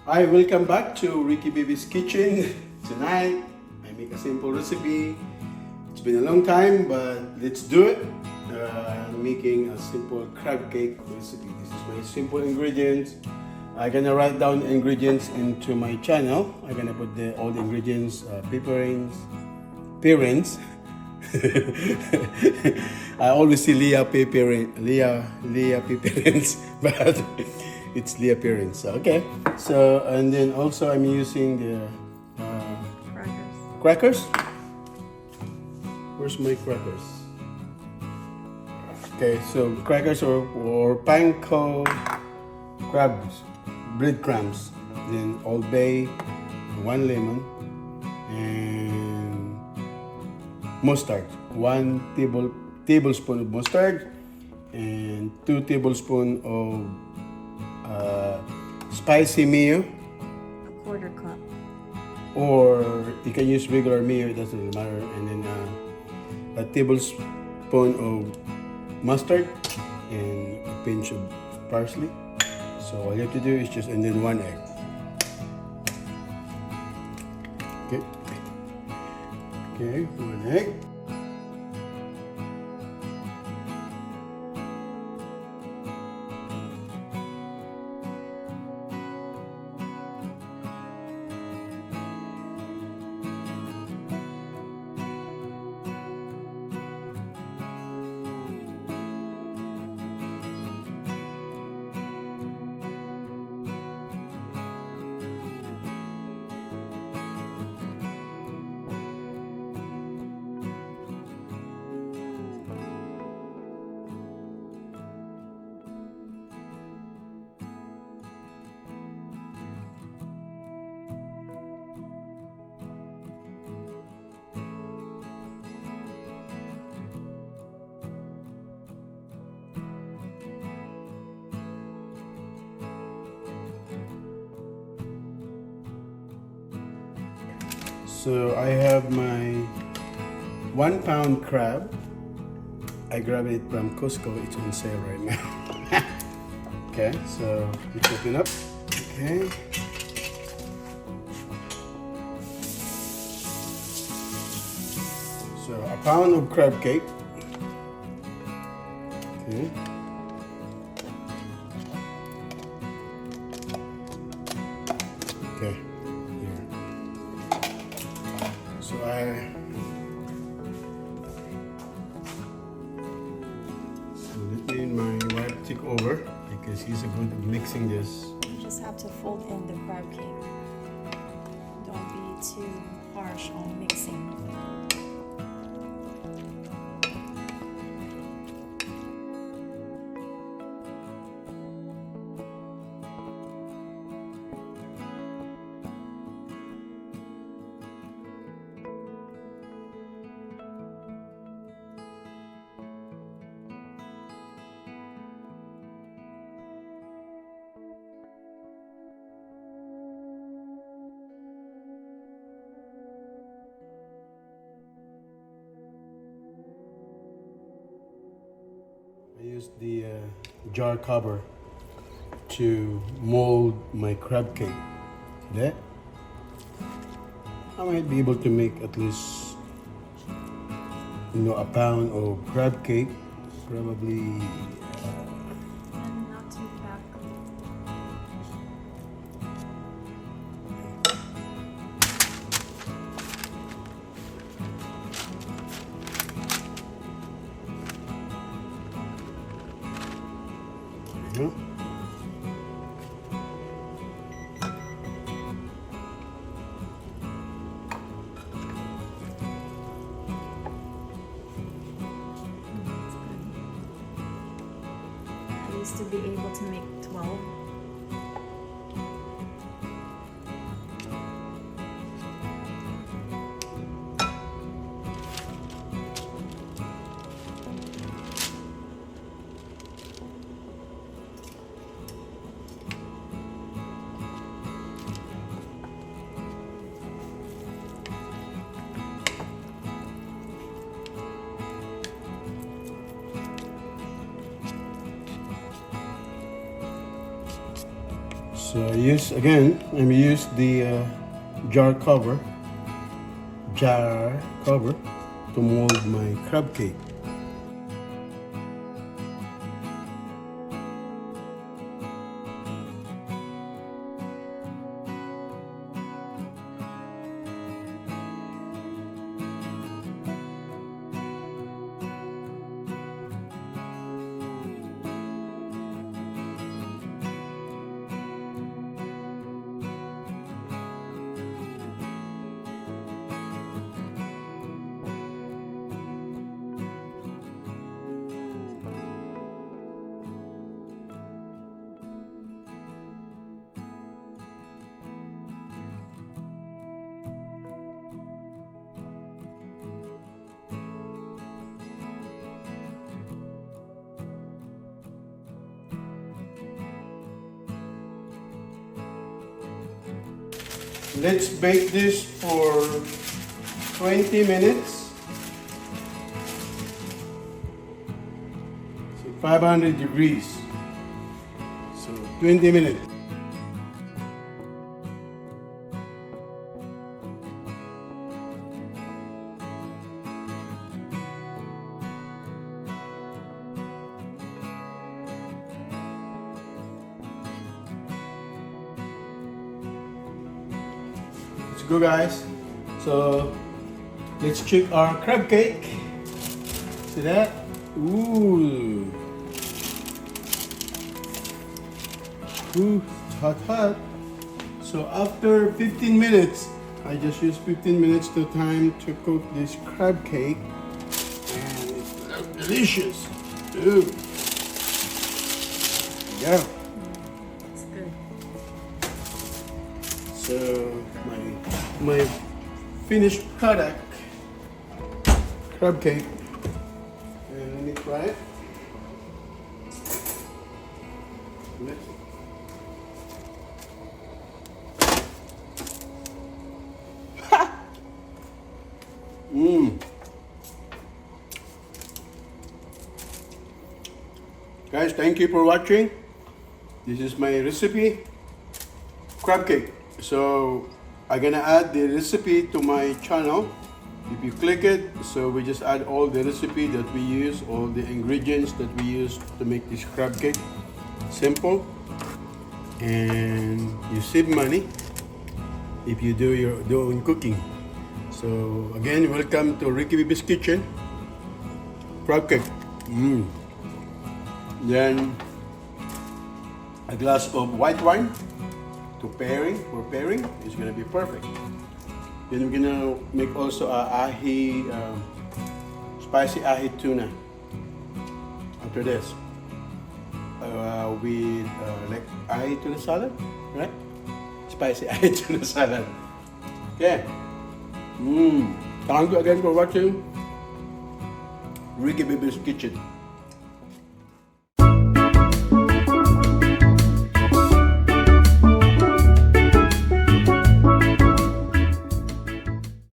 Hi, welcome back to Ricky Baby's Kitchen. Tonight, I make a simple recipe. It's been a long time, but let's do it. I'm making a simple crab cake recipe. This is my simple ingredients. I'm gonna write down the ingredients into my channel. I'm gonna put all the ingredients, parents. I always see Leah parents, but it's Leah parents. Okay. So and then also I'm using the crackers. Where's my crackers? Okay, so crackers or panko crabs, breadcrumbs, then Old Bay, 1 lemon, and mustard. 1 tablespoon of mustard and 2 tablespoons of spicy mayo, A quarter cup. or you can use regular mayo, it doesn't really matter. And then a tablespoon of mustard and a pinch of parsley. So all you have to do is and then 1 egg. Okay, 1 egg. So I have my 1 pound crab. I grabbed it from Costco. It's on sale right now. Okay, so let's open up. Okay. So a pound of crab cake. Okay. Okay. Here. So let me and my wife take over because he's good at mixing this. You just have to fold in the crab cake. Don't be too harsh on mixing. I used the jar cover to mold my crab cake. See that? I might be able to make at least a pound of crab cake. Probably And not too fat. yeah. I used to be able to make 12. So I'm use the jar cover to mold my crab cake. Let's bake this for 20 minutes. So 500 degrees. So 20 minutes. Let's go, guys. So let's check our crab cake. See that? Ooh. Ooh, it's hot. So after 15 minutes, I just used 15 minutes to time to cook this crab cake, and it looks delicious. Ooh. Yeah. It's good. So my finished product, crab cake, and let me try it. Guys, thank you for watching. This is my recipe, crab cake. So I'm gonna add the recipe to my channel. If you click it, so we just add all the recipe that we use, all the ingredients that we use to make this crab cake. Simple, and you save money if you do your own cooking. So again, welcome to RICKYBABY's kitchen. Crab cake. Then a glass of white wine for pairing is gonna be perfect. Then we're gonna make also a spicy ahi tuna after this with like ahi tuna salad, right? Spicy ahi tuna salad. Okay. Thank you again for watching RICKYBABY's kitchen.